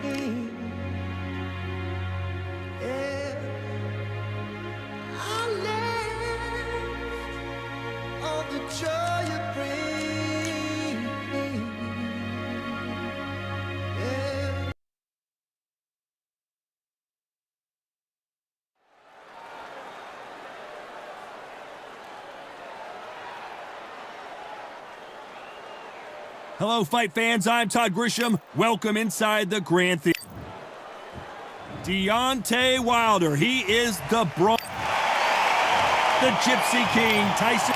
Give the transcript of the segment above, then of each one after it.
thing. Yeah. I left all the joy you bring. Yeah. Hello, fight fans. I'm Todd Grisham. Welcome inside the Grand Theater. Deontay Wilder. He is the Gypsy King. Tyson.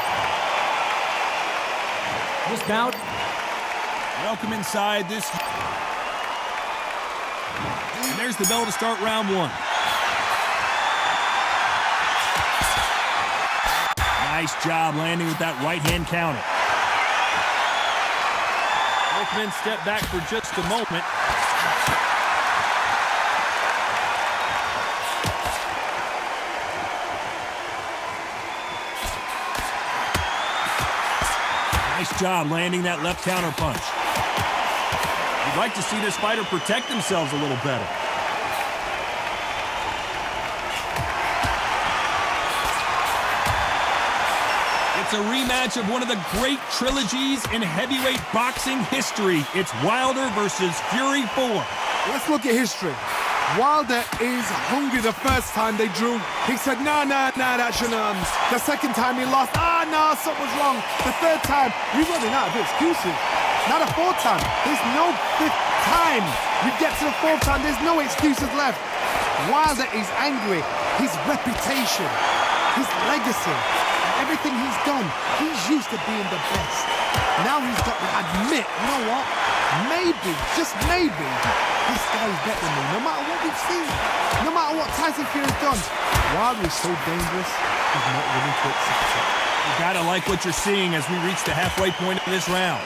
This bout. Welcome inside this. And there's the bell to start round one. Nice job landing with that right hand counter. Both men step back for just a moment. Nice job landing that left counter punch. You'd like to see this fighter protect themselves a little better. It's a rematch of one of the great trilogies in heavyweight boxing history. It's Wilder versus Fury 4. Let's look at history. Wilder is hungry the first time they drew. He said, nah, that's shenanigans. The second time he lost, no, something's wrong. The third time, he's running out of excuses. Now the fourth time, there's no fifth time. We get to the fourth time, there's no excuses left. Wilder is angry. His reputation, his legacy, everything he's done, he's used to being the best. Now he's got to admit, you know what? Maybe, just maybe, this guy is better than me, no matter what we've seen. No matter what Tyson Fury's done. Wilder is so dangerous, he's not willing to accept it. You gotta like what you're seeing as we reach the halfway point of this round.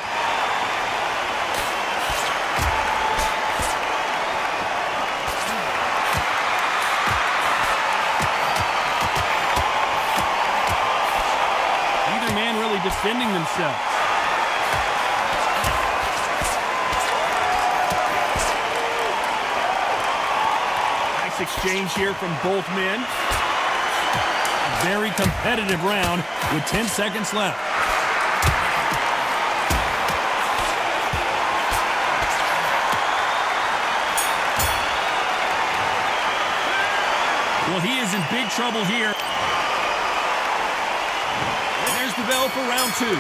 Neither man really defending themselves. Nice exchange here from both men. Very competitive round with 10 seconds left. Well, he is in big trouble here. And there's the bell for round two.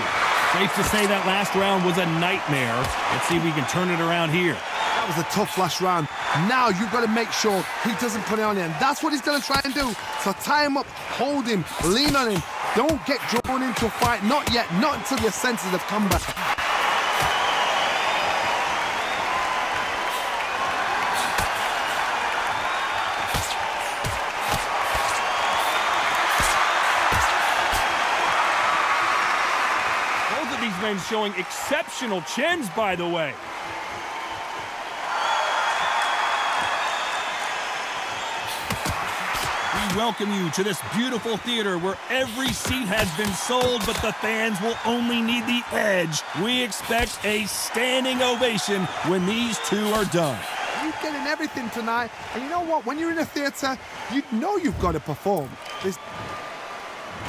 Safe to say that last round was a nightmare. Let's see if we can turn it around here. That was a tough last round. Now you've got to make sure he doesn't put it on you, and that's what he's going to try and do. So tie him up, hold him, lean on him. Don't get drawn into a fight. Not yet. Not until your senses have come back. Both of these men showing exceptional chins, by the way. We welcome you to this beautiful theater where every seat has been sold, but the fans will only need the edge. We expect a standing ovation when these two are done. You're getting everything tonight, and you know what? When you're in a theater, you know you've got to perform.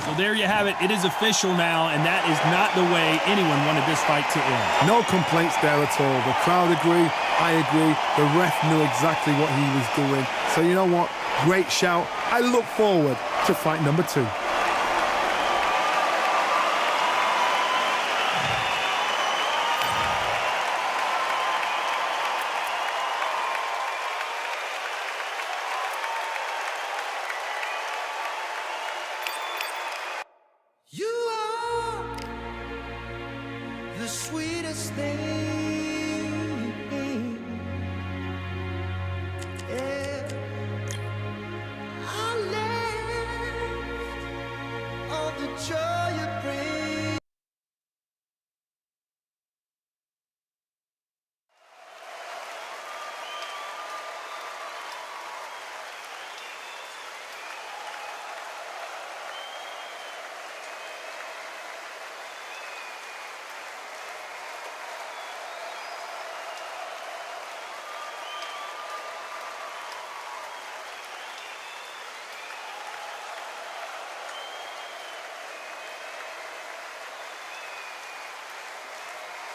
So there you have it. It is official now, and that is not the way anyone wanted this fight to end. No complaints there at all. The crowd agree, I agree. The ref knew exactly what he was doing. So you know what? Great shout. I look forward to fight number two. You are the sweetest thing. Yeah. I left all the joy you bring.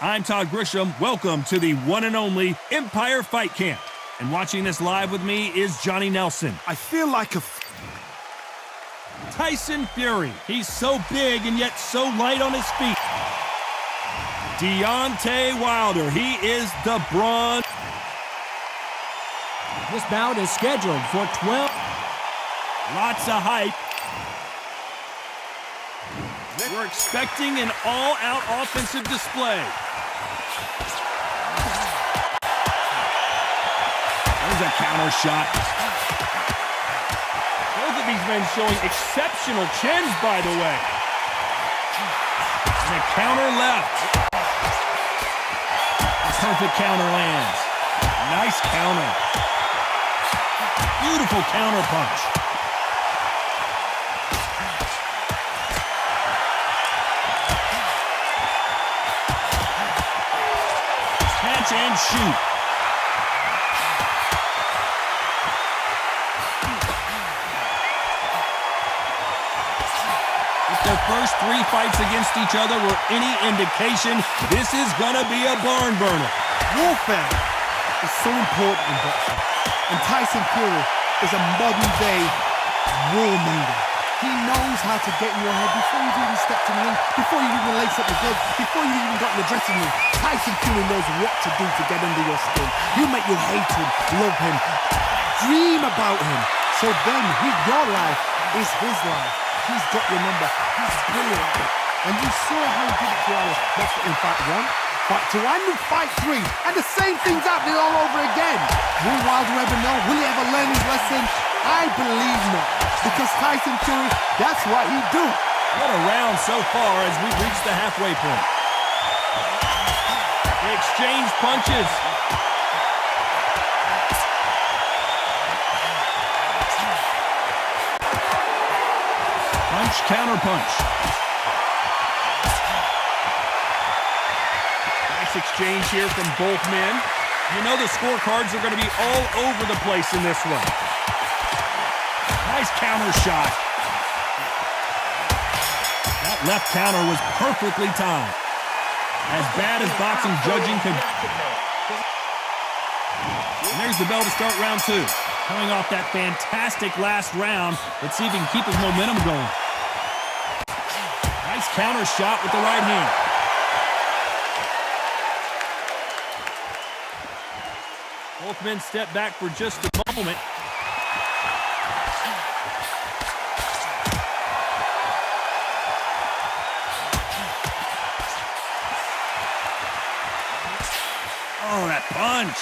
I'm Todd Grisham. Welcome to the one and only Empire Fight Camp. And watching this live with me is Johnny Nelson. I feel like a... Tyson Fury. He's so big and yet so light on his feet. Deontay Wilder. He is the brawn. This bout is scheduled for 12. Lots of hype. We're expecting an all-out offensive display. There's a counter shot. Both of these men showing exceptional chins, by the way. And a counter left. A perfect counter lands. Nice counter. Beautiful counter punch. Catch and shoot. If their first 3 fights against each other were any indication, this is gonna be a barn burner. Warfare is so important in boxing. And Tyson Fury is a modern-day warmonger. He knows how to get in your head before you've even stepped in the ring, before you even lace up the gloves, before you even got in the dressing room. Tyson Fury knows what to do to get under your skin. You make you hate him, love him, dream about him. So then your life is his life. He's got your number. He's brilliant. And you saw how he did it to Alice. That's in fight 1, fight 2, and in fight 3. And the same thing's happening all over again. Will Wilder ever know? Will he ever learn his lesson? I believe not. Because Tyson Fury, that's what he do. What a round so far as we reach the halfway point. They exchange punches. Punch, counter punch. Nice exchange here from both men. You know the scorecards are going to be all over the place in this one. Nice counter shot. That left counter was perfectly timed. As bad as boxing judging could. And there's the bell to start round 2. Coming off that fantastic last round. Let's see if he can keep his momentum going. Nice counter shot with the right hand. Both men step back for just a moment. Oh, that punch.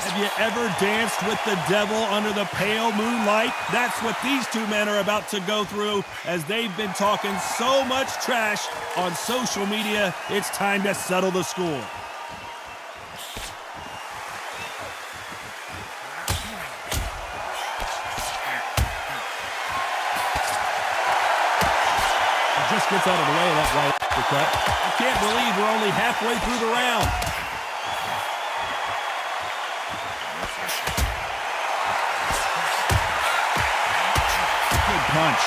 Have you ever danced with the devil under the pale moonlight? That's what these two men are about to go through as they've been talking so much trash on social media. It's time to settle the score. Just gets out of the way of that right uppercut. I can't believe we're only halfway through the round. Good punch.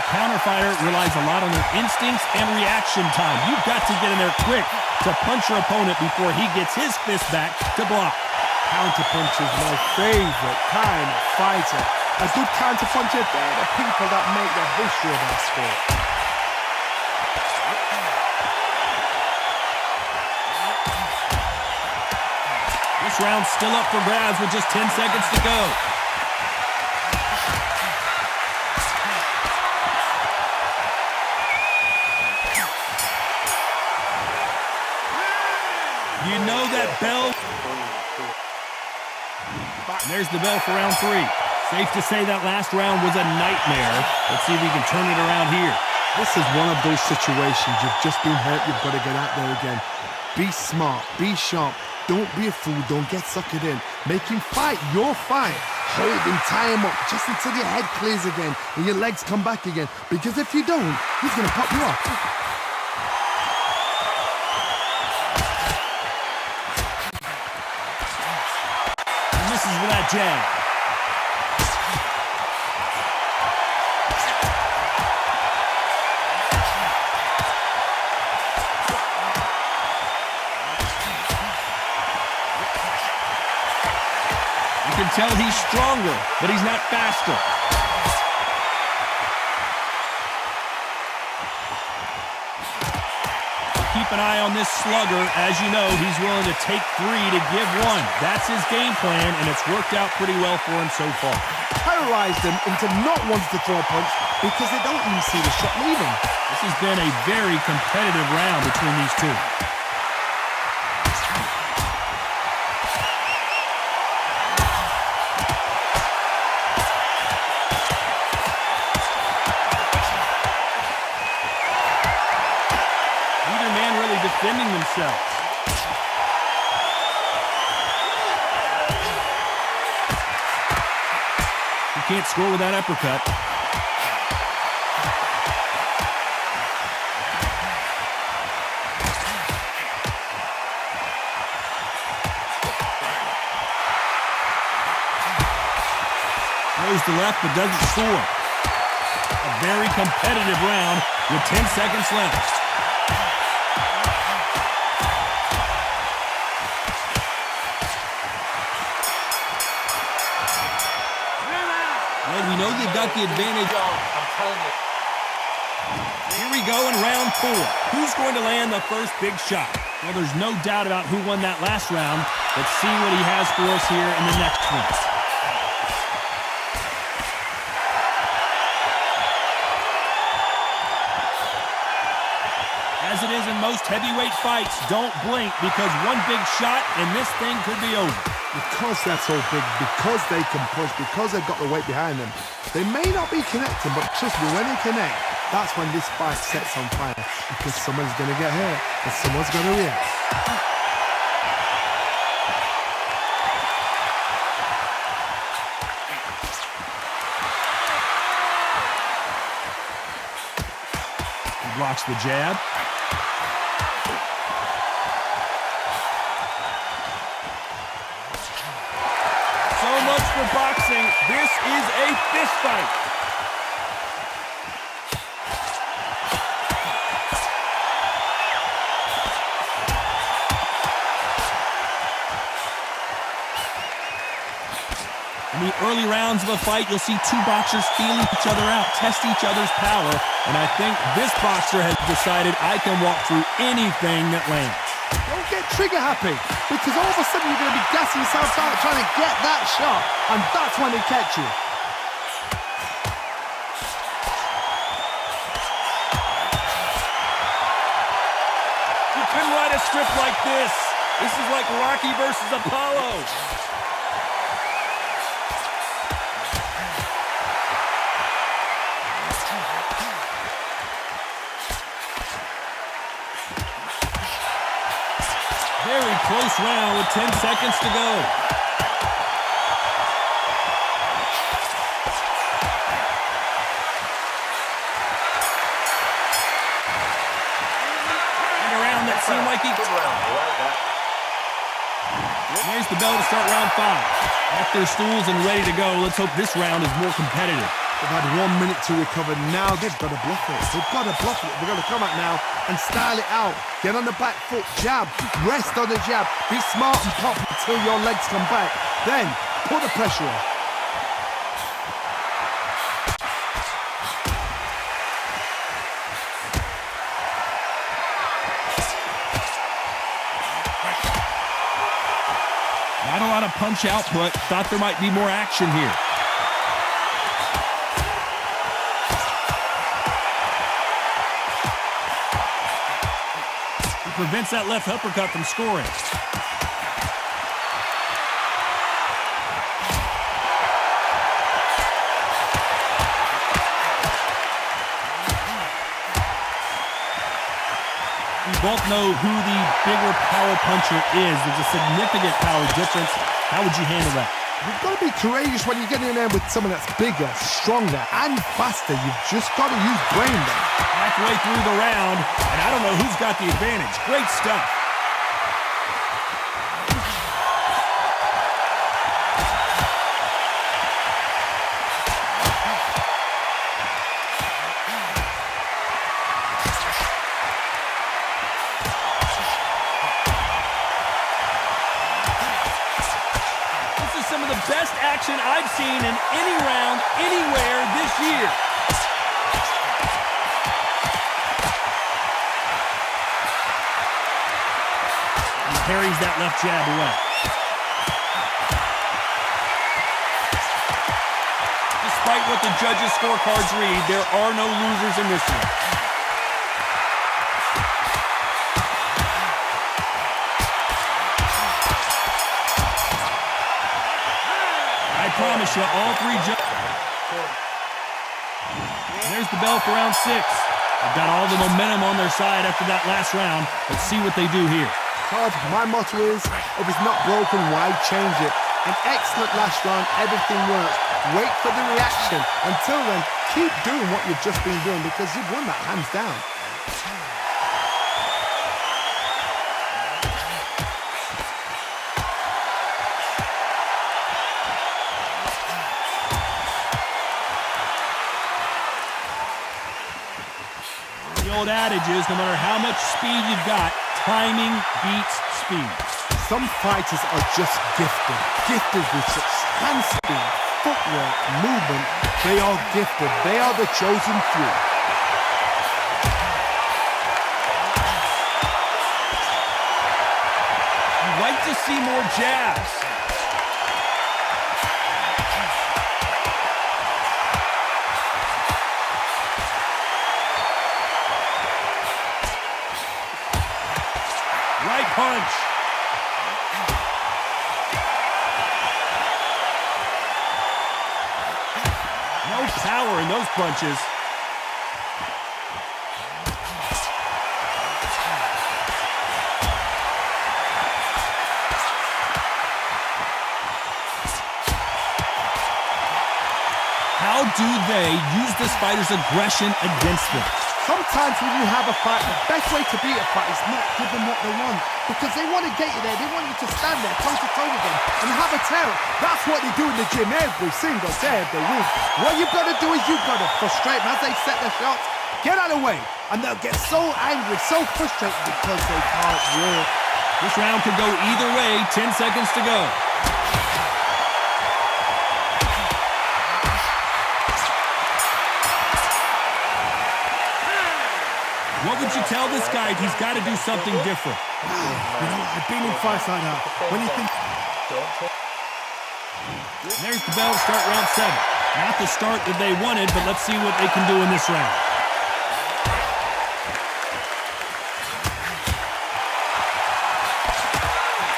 Counterfighter relies a lot on their instincts and reaction time. You've got to get in there quick to punch your opponent before he gets his fist back to block. Counterpunch is my favorite kind of fighter. A good counterpuncher, they're the people that make the history of our sport. This round's still up for grabs with just 10 seconds to go. You know that bell. And there's the bell for round 3. Safe to say that last round was a nightmare. Let's see if we can turn it around here. This is one of those situations. You've just been hurt. You've got to get out there again. Be smart. Be sharp. Don't be a fool. Don't get suckered in. Make him fight your fight. hold him, tie him up, just until your head clears again and your legs come back again. Because if you don't, he's going to pop you off. And this is with that jab. You can tell he's stronger, but he's not faster. Keep an eye on this slugger. As you know, he's willing to take 3 to give 1. That's his game plan, and it's worked out pretty well for him so far. Paralyzed them into not wanting to throw a punch because they don't even see the shot leaving. This has been a very competitive round between these two. Defending themselves. You can't score with that uppercut. Throws to left but doesn't score. A very competitive round with 10 seconds left. We know they've got the advantage. I'm telling you. Here we go in round 4. Who's going to land the first big shot? Well, there's no doubt about who won that last round. Let's see what he has for us here in the next one. As it is in most heavyweight fights, don't blink because one big shot and this thing could be over. Because they're so big, because they can push, because they've got the weight behind them, they may not be connecting, but trust me, when they connect, that's when this fight sets on fire. Because someone's going to get hurt and someone's going to react. He blocks the jab. For boxing, this is a fist fight. In the early rounds of a fight, you'll see two boxers feeling each other out, test each other's power, and I think this boxer has decided I can walk through anything that lands. Don't get trigger happy, because all of a sudden you're going to be gassing yourself out trying to get that shot, and that's when they catch you. You couldn't write a script like this. This is like Rocky versus Apollo. Very close round with 10 seconds to go. And a round that seemed like he... There's the bell to start round 5. Off their stools and ready to go. Let's hope this round is more competitive. They've had 1 minute to recover. Now they've got to bluff it. They've got to bluff it. They've got to come out now and style it out. Get on the back foot, jab, rest on the jab. Be smart and pop until your legs come back. Then put the pressure on. Not a lot of punch output. Thought there might be more action here. Prevents that left uppercut from scoring. We both know who the bigger power puncher is. There's a significant power difference. How would you handle that? You've got to be courageous when you get in there with someone that's bigger, stronger, and faster. You've just got to use brain there. Halfway through the round, and I don't know who's got the advantage. Great stuff. Some of the best action I've seen in any round, anywhere this year. He parries that left jab away. Despite what the judges' scorecards read, there are no losers in this one. I promise you, all three judges. There's the bell for round 6. They've got all the momentum on their side after that last round. Let's see what they do here. Todd, my motto is, if it's not broken, why change it? An excellent last round, everything works. Wait for the reaction. Until then, keep doing what you've just been doing because you've won that hands down. The old adage is, no matter how much speed you've got, timing beats speed. Some fighters are just gifted with such hand speed, footwork, movement. They are gifted. They are the chosen few. You'd like to see more jabs. Right punch. No power in those punches. How do they use this fighter's aggression against them? Sometimes when you have a fight, the best way to beat a fight is not give them what they want. Because they want to get you there. They want you to stand there toe-to-toe with them and have a terror. That's what they do in the gym every single day of the week. What you've got to do is you've got to frustrate them as they set their shots. Get out of the way. And they'll get so angry, so frustrated because they can't win. This round could go either way. 10 seconds to go. What would you tell this guy? He's got to do something different. You know, I've been in fights like that. When you think... There's the bell to start round 7. Not the start that they wanted, but let's see what they can do in this round.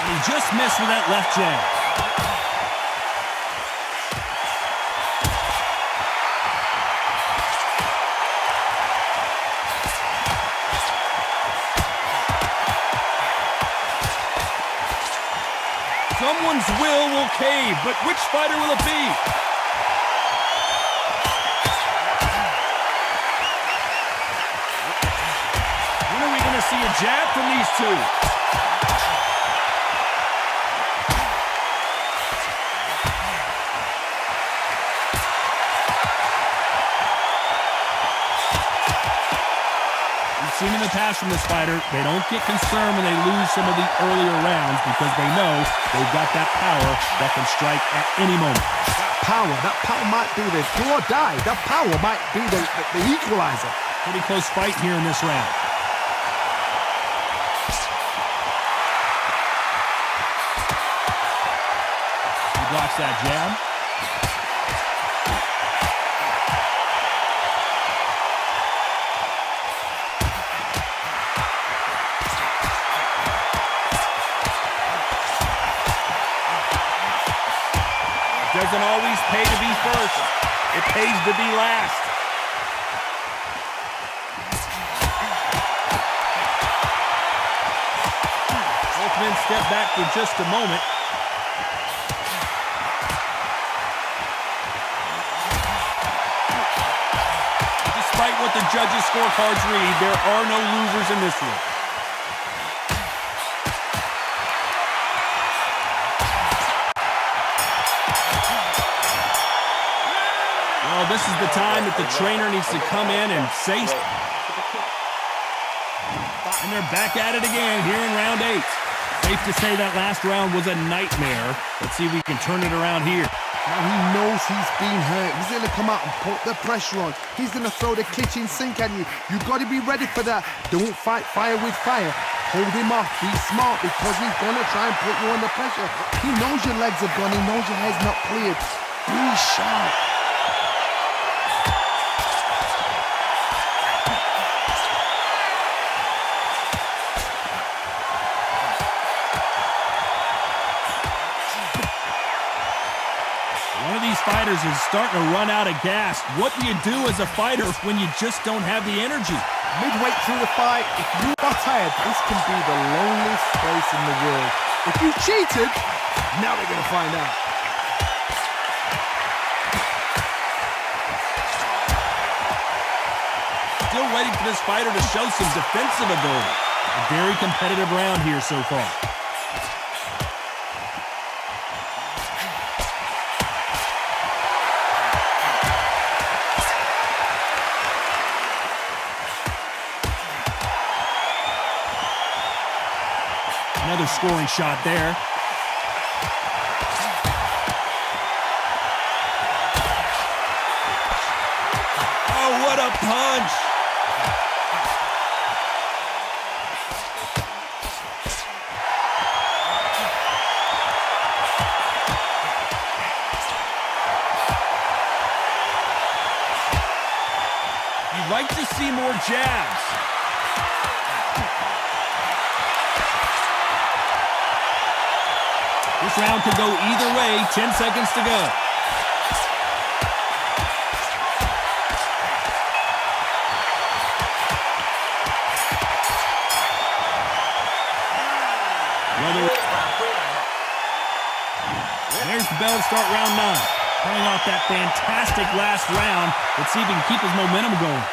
And he just missed with that left jab. Someone's will cave, but which fighter will it be? When are we going to see a jab from these two? We've seen in the past from this fighter, they don't get concerned when they lose some of the earlier rounds because they know they've got that power that can strike at any moment. That power might be the do or die. That power might be the equalizer. Pretty close fight here in this round. He blocks that jab. Doesn't always pay to be first. It pays to be last. Both men step back for just a moment. what the judges' scorecards read. There are no losers in this one. Well, this is the time that the trainer needs to come in and say... And they're back at it again here in round 8. Safe to say that last round was a nightmare. Let's see if we can turn it around here. Now he knows he's been hurt. He's going to come out and put the pressure on. He's going to throw the kitchen sink at you. You've got to be ready for that. Don't fight fire with fire. Hold him off. Be smart because he's going to try and put you under pressure. He knows your legs are gone. He knows your head's not cleared. Be sharp. Fighters is starting to run out of gas. What do you do as a fighter when you just don't have the energy? Midway through the fight, if you are tired, this can be the loneliest place in the world. If you cheated, now we're going to find out. Still waiting for this fighter to show some defensive ability. A very competitive round here so far. Another scoring shot there. Oh, what a punch! You'd like to see more jabs. This round could go either way. 10 seconds to go. There's the bell to start round 9. Coming off that fantastic last round. Let's see if he can keep his momentum going.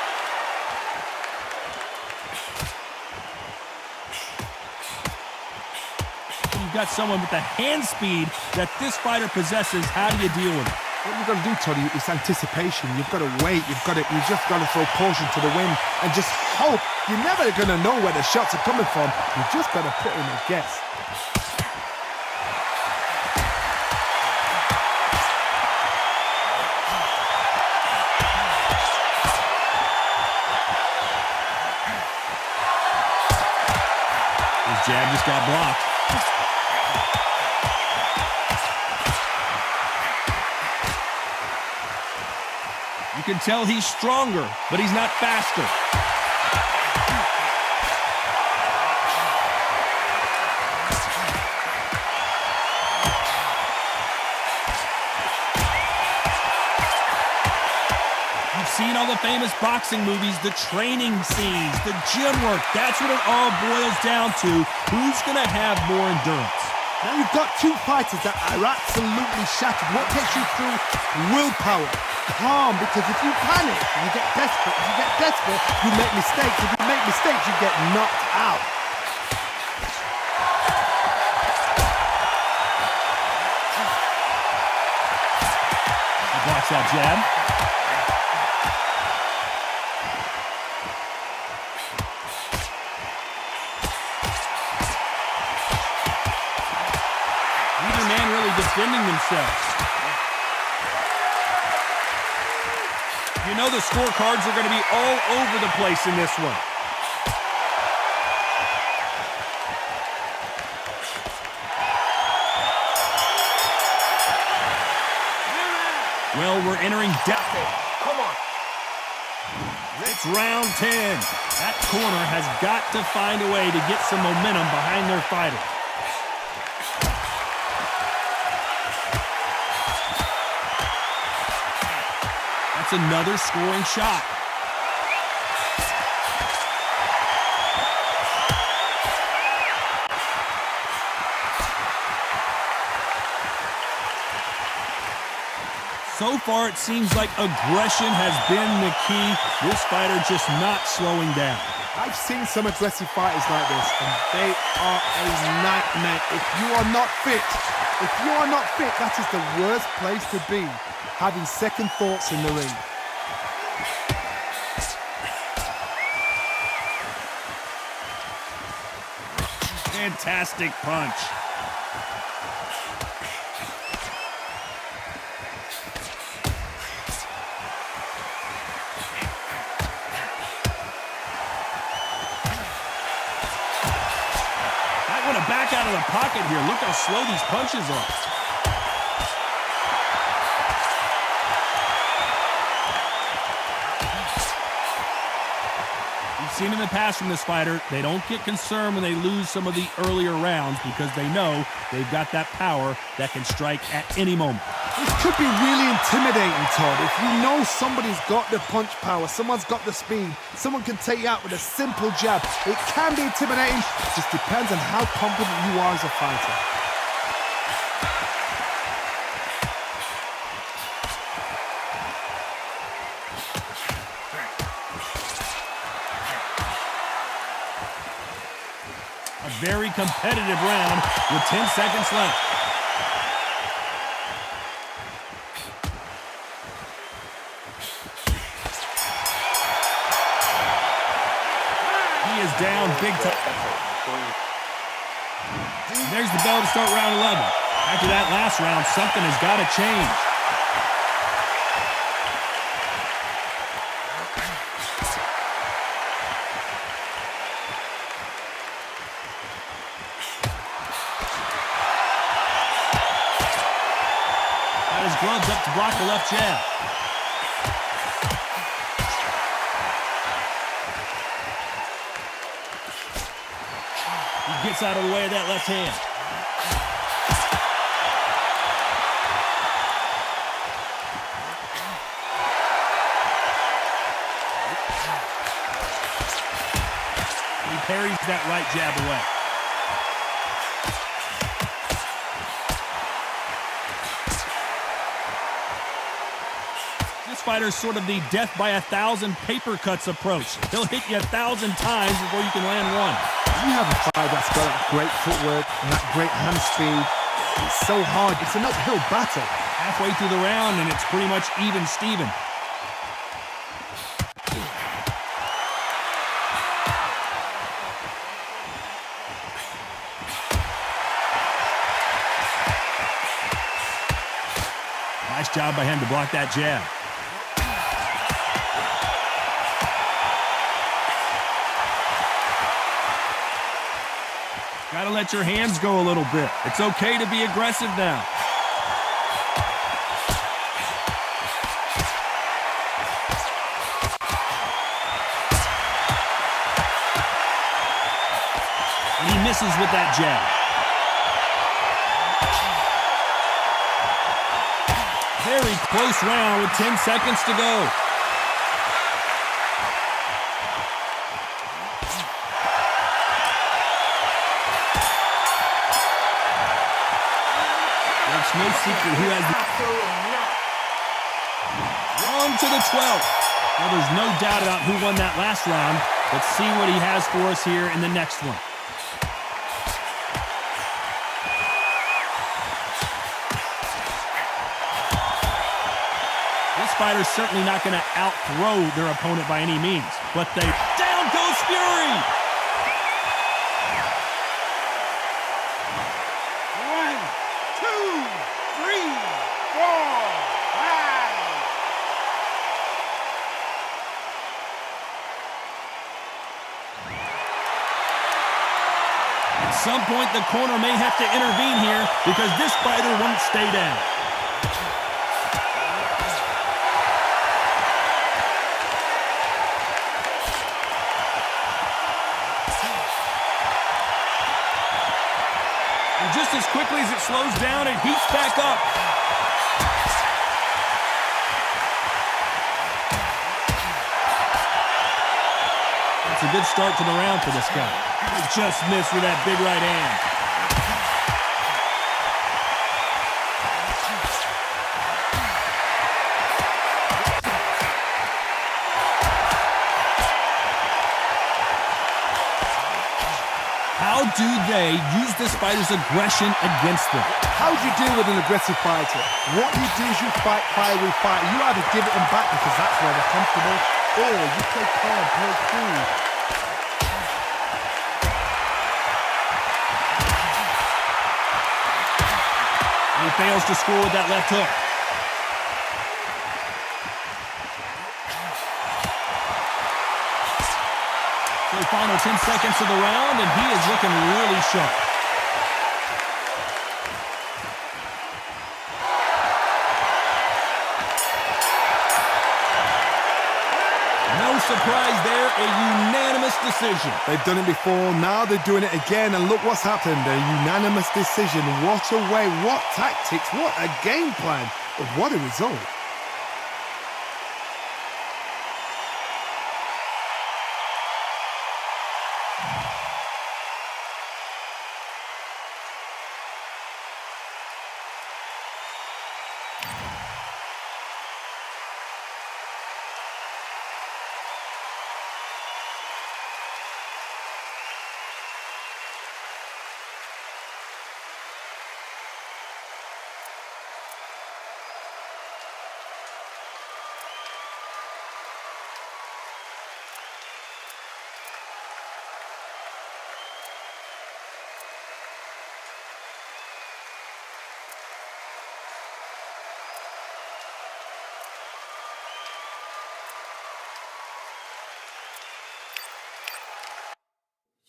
Got someone with the hand speed that this fighter possesses. How do you deal with it? What you've got to do, Toddy, is anticipation. You've got to wait. You've just got to throw caution to the wind and just hope. You're never going to know where the shots are coming from. You've just got to put in a guess. His jab just got blocked. You can tell he's stronger, but he's not faster. You've seen all the famous boxing movies, the training scenes, the gym work. That's what it all boils down to. Who's going to have more endurance? Now you've got two fighters that are absolutely shattered. What gets you through? Willpower. Calm, because if you panic, you get desperate. If you get desperate, you make mistakes. If you make mistakes, you get knocked out. He blocks that jab. Neither man really defending themselves. You know the scorecards are going to be all over the place in this one. Well, we're entering depth. Come on. It's round 10. That corner has got to find a way to get some momentum behind their fighter. That's another scoring shot. So far, it seems like aggression has been the key. This fighter just not slowing down. I've seen some aggressive fighters like this, and they are a nightmare. If you are not fit, that is the worst place to be, having second thoughts in the ring. Fantastic punch. Might want to back out of the pocket here. Look how slow these punches are. Seen in the past from this fighter, they don't get concerned when they lose some of the earlier rounds because they know they've got that power that can strike at any moment. This could be really intimidating, Todd. If you know somebody's got the punch power, someone's got the speed, someone can take you out with a simple jab, it can be intimidating. It just depends on how confident you are as a fighter. A very competitive round with 10 seconds left. He is down big time. There's the bell to start round 11. After that last round, something has got to change. Gloves up to block the left jab. He gets out of the way of that left hand. He parries that right jab away. Fighter's sort of the death by 1,000 paper cuts approach. He'll hit you 1,000 times before you can land one. You have a fighter that's got that great footwork and that great hand speed. It's so hard. It's an uphill battle. Halfway through the round, and it's pretty much even Steven. Nice job by him to block that jab. Gotta let your hands go a little bit. It's okay to be aggressive now. And he misses with that jab. Very close round with 10 seconds to go. No secret who has on to the 12th. Well, there's no doubt about who won that last round. Let's see what he has for us here in the next one. This fighter's certainly not going to out-throw their opponent by any means, but down goes Fury! At some point, the corner may have to intervene here because this fighter won't stay down. And just as quickly as it slows down, it heats back up. It's a good start to the round for this guy. He just missed with that big right hand. they use this fighter's aggression against them. How do you deal with an aggressive fighter? What you do is you fight fire with fire. You either give it them back because that's where they're comfortable, or you play calm, play cool. He fails to score with that left hook. So final 10 seconds of the round, and he is looking really sharp. No surprise there, a unanimous decision. They've done it before, now they're doing it again, and look what's happened. A unanimous decision. What a way, what tactics, what a game plan, what a result.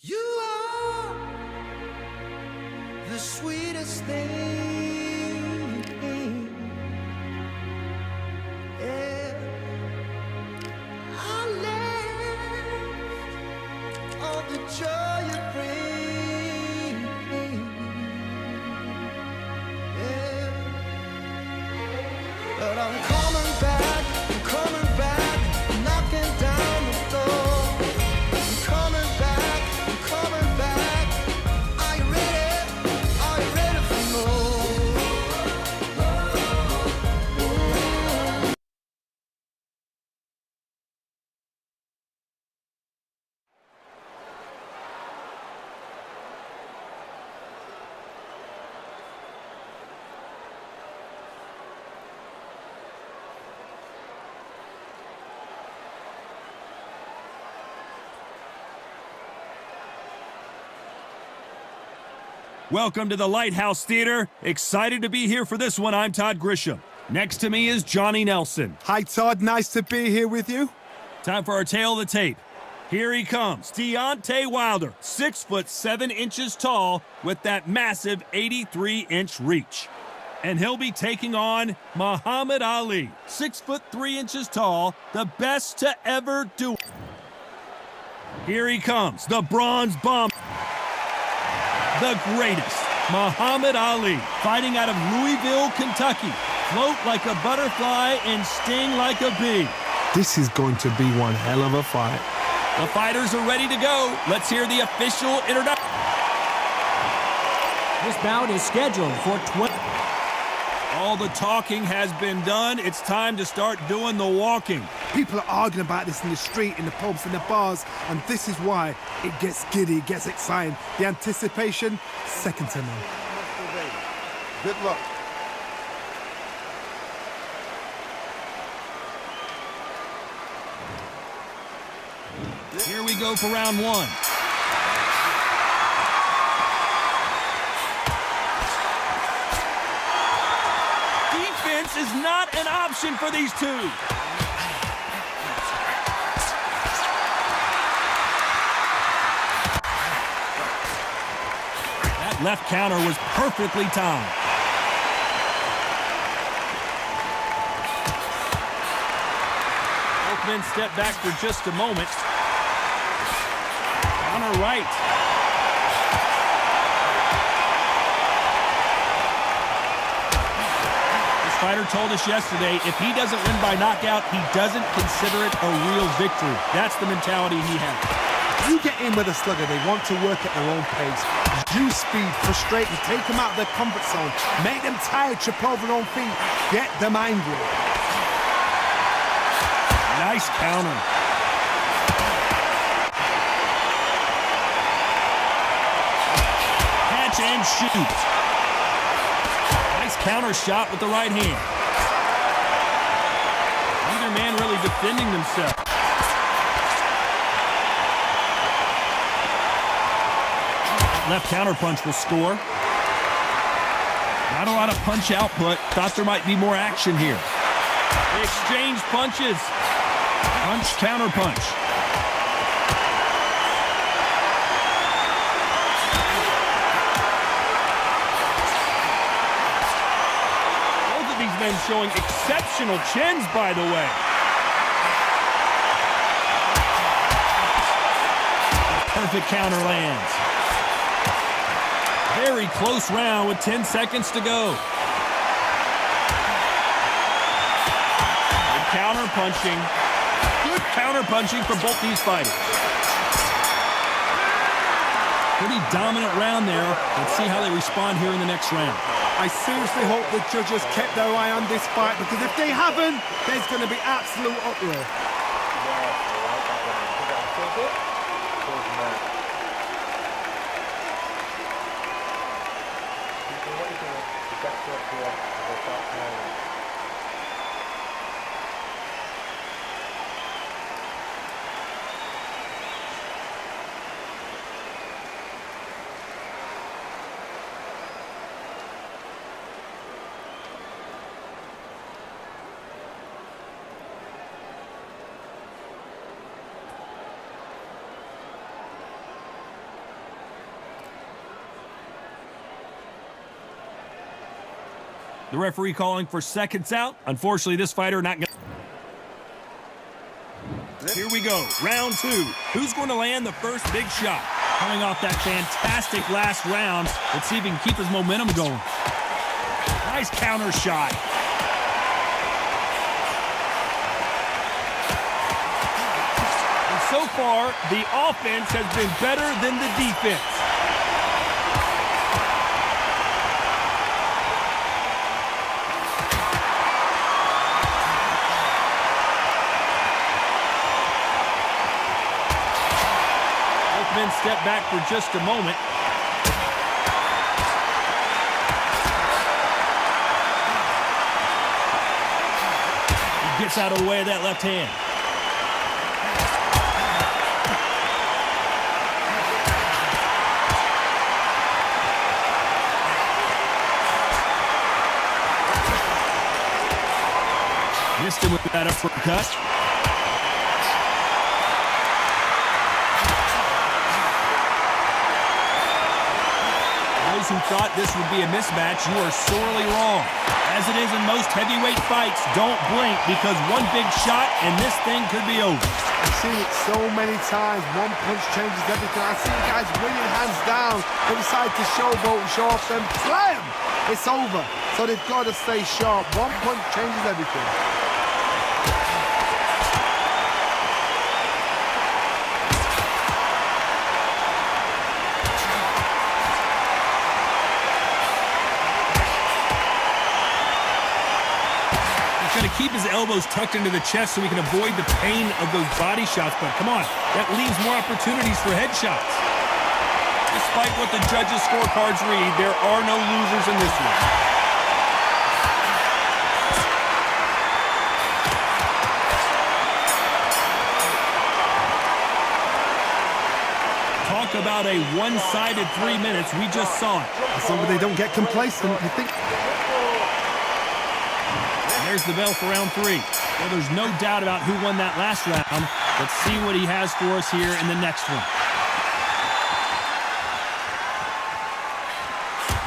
You are the sweetest thing. Yeah. I left all the joy you bring. Yeah. But I'm coming back, knocking down the door. Welcome to the Lighthouse Theater. Excited to be here for this one. I'm Todd Grisham. Next to me is Johnny Nelson. Hi Todd, nice to be here with you. Time for our tail of the tape. Here he comes, Deontay Wilder, 6'7" tall with that massive 83-inch reach. And he'll be taking on Muhammad Ali, 6'3" tall, the best to ever do it. Here he comes, the bronze bomb. The greatest, Muhammad Ali, fighting out of Louisville, Kentucky. Float like a butterfly and sting like a bee. This is going to be one hell of a fight. The fighters are ready to go. Let's hear the official introduction. This bout is scheduled for 12. All the talking has been done. It's time to start doing the walking. People are arguing about this in the street, in the pubs, in the bars, and this is why it gets giddy, it gets exciting. The anticipation, second to none. Good luck. Here we go for round one. Defense is not an option for these two. That left counter was perfectly timed. Both men step back for just a moment. Counter right. Fighter told us yesterday, if he doesn't win by knockout, he doesn't consider it a real victory. That's the mentality he has. You get in with a slugger, they want to work at their own pace. Use speed, frustrate them, take them out of their comfort zone, make them tired, trip over their own feet, get them angry. Nice counter. punch and shoot. Nice counter shot with the right hand. Neither man really defending themselves. Left counter punch will score. Not a lot of punch output. Thought there might be more action here. They exchange punches. Punch, counter punch. Both of these men showing exceptional chins, by the way. Perfect counter lands. Very close round with 10 seconds to go. Good counter punching. Good counter punching for both these fighters. Pretty dominant round there. Let's see how they respond here in the next round. I seriously hope the judges kept their eye on this fight, because if they haven't, there's going to be absolute uproar. The referee calling for seconds out. Unfortunately, this fighter not going to. Here we go, round two. Who's going to land the first big shot? Coming off that fantastic last round. Let's see if he can keep his momentum going. Nice counter shot. And so far, the offense has been better than the defense. Men step back for just a moment. He gets out of the way of that left hand. Missed him with that uppercut. Who thought this would be a mismatch, you are sorely wrong. As it is in most heavyweight fights, don't blink, because one big shot and this thing could be over. I've seen it so many times. One punch changes everything. I've seen guys winning hands down. They decide to showboat and show off them. Slam! It's over. So they've got to stay sharp. One punch changes everything. Trying to keep his elbows tucked into the chest so he can avoid the pain of those body shots. But come on, that leaves more opportunities for headshots. Despite what the judges' scorecards read, there are no losers in this one. Talk about a one-sided 3 minutes. We just saw it. So they don't get complacent. You think... There's the bell for round three. Well, there's no doubt about who won that last round. Let's see what he has for us here in the next one.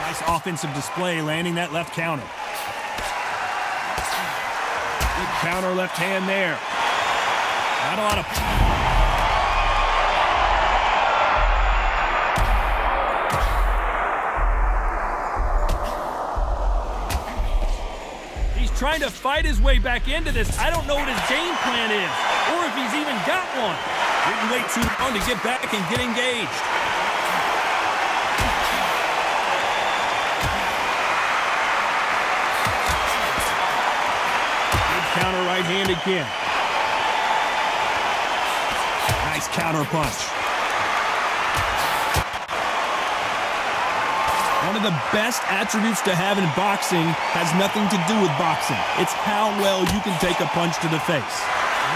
Nice offensive display, landing that left counter. Good counter left hand there. Not a lot of... Trying to fight his way back into this. I don't know what his game plan is, or if he's even got one. Didn't wait too long to get back and get engaged. Good counter right hand again. Nice counter punch. One of the best attributes to have in boxing has nothing to do with boxing. It's how well you can take a punch to the face.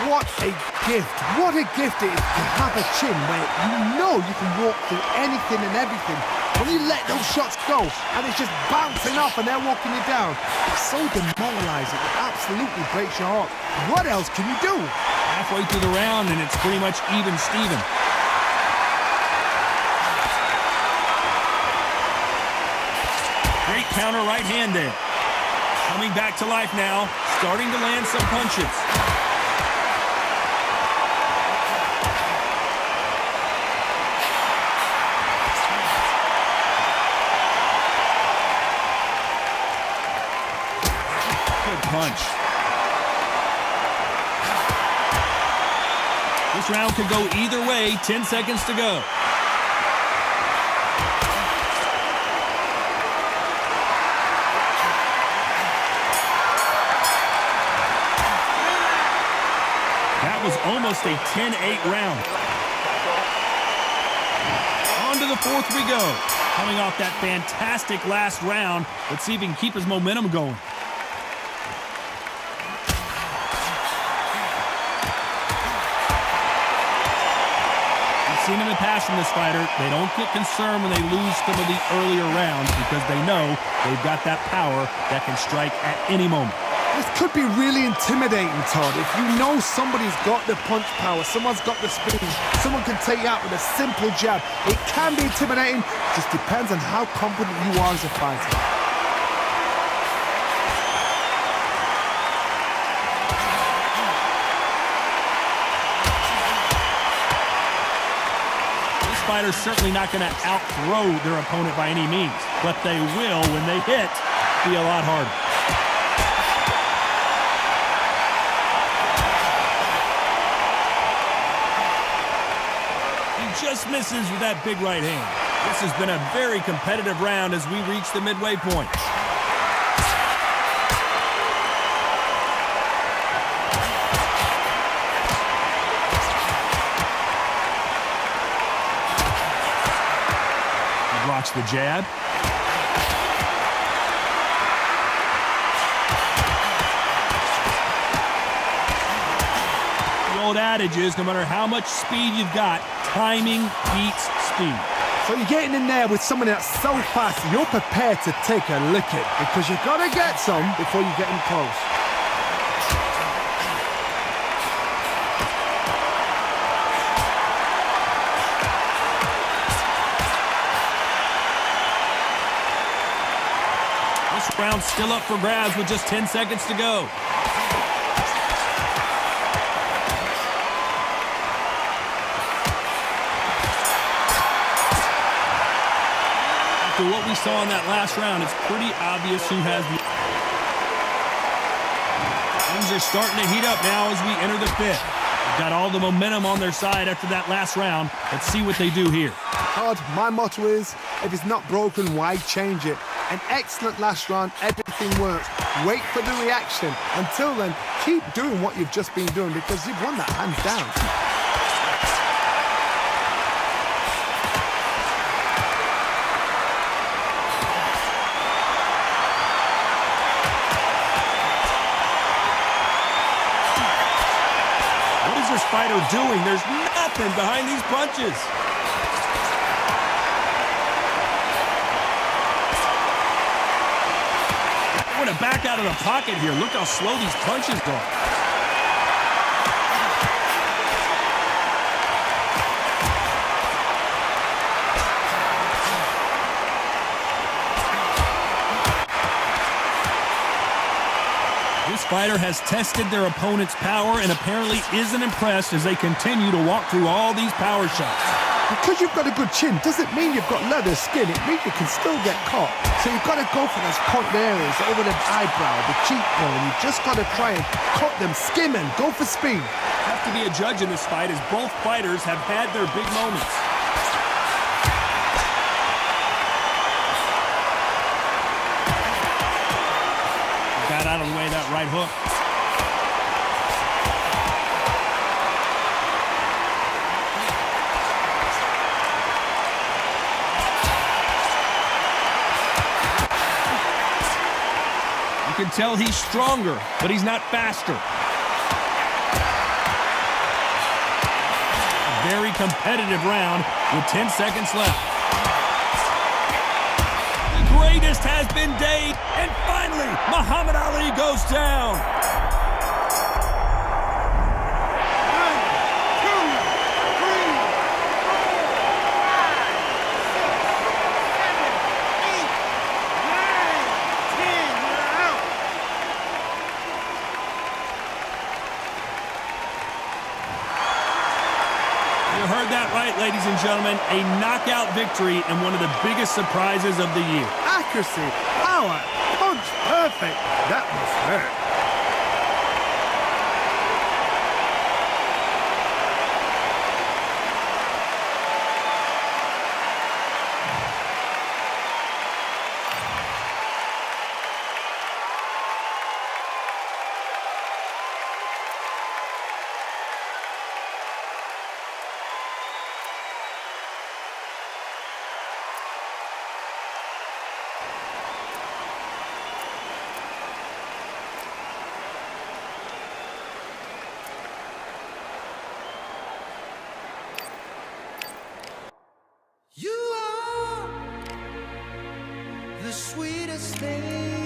What a gift. What a gift it is to have a chin where you know you can walk through anything and everything. When you let those shots go and it's just bouncing off and they're walking you down, it's so demoralizing. It absolutely breaks your heart. What else can you do? Halfway through the round and it's pretty much even Steven. Great counter right hand there. Coming back to life now, starting to land some punches. Good punch. This round could go either way, 10 seconds to go. That was almost a 10-8 round. On to the fourth we go. Coming off that fantastic last round, let's see if he can keep his momentum going. We've seen in the past from this fighter, they don't get concerned when they lose some of the earlier rounds because they know they've got that power that can strike at any moment. This could be really intimidating, Todd. If you know somebody's got the punch power, someone's got the speed, someone can take you out with a simple jab. It can be intimidating. Just depends on how confident you are as a fighter. This fighter's certainly not going to outthrow their opponent by any means, but they will, when they hit, be a lot harder. Just misses with that big right hand. This has been a very competitive round as we reach the midway point. He blocks the jab. The old adage is, no matter how much speed you've got, timing beats speed. So you're getting in there with someone that's so fast, you're prepared to take a licking because you've got to get some before you get in close. This round's still up for grabs with just 10 seconds to go. After what we saw in that last round, it's pretty obvious who has the... Things are starting to heat up now as we enter the fifth. They've got all the momentum on their side after that last round. Let's see what they do here. Todd, my motto is, if it's not broken, why change it? An excellent last round, everything works. Wait for the reaction. Until then, keep doing what you've just been doing because you've won that hands down. This fighter doing? There's nothing behind these punches. I want to back out of the pocket here. Look how slow these punches go. This fighter has tested their opponent's power and apparently isn't impressed as they continue to walk through all these power shots. Because you've got a good chin doesn't mean you've got leather skin. It means you can still get caught. So you've got to go for those point areas over the eyebrow, the cheekbone. You've just got to try and cut them, skim and go for speed. Have to be a judge in this fight as both fighters have had their big moments. Got out of the way of that right hook. can tell he's stronger, but he's not faster. A very competitive round with 10 seconds left. The greatest has been dayed, and finally, Muhammad Ali goes down. You heard that right, ladies and gentlemen. A knockout victory and one of the biggest surprises of the year. Accuracy, power, punch, perfect. That must hurt. You are the sweetest thing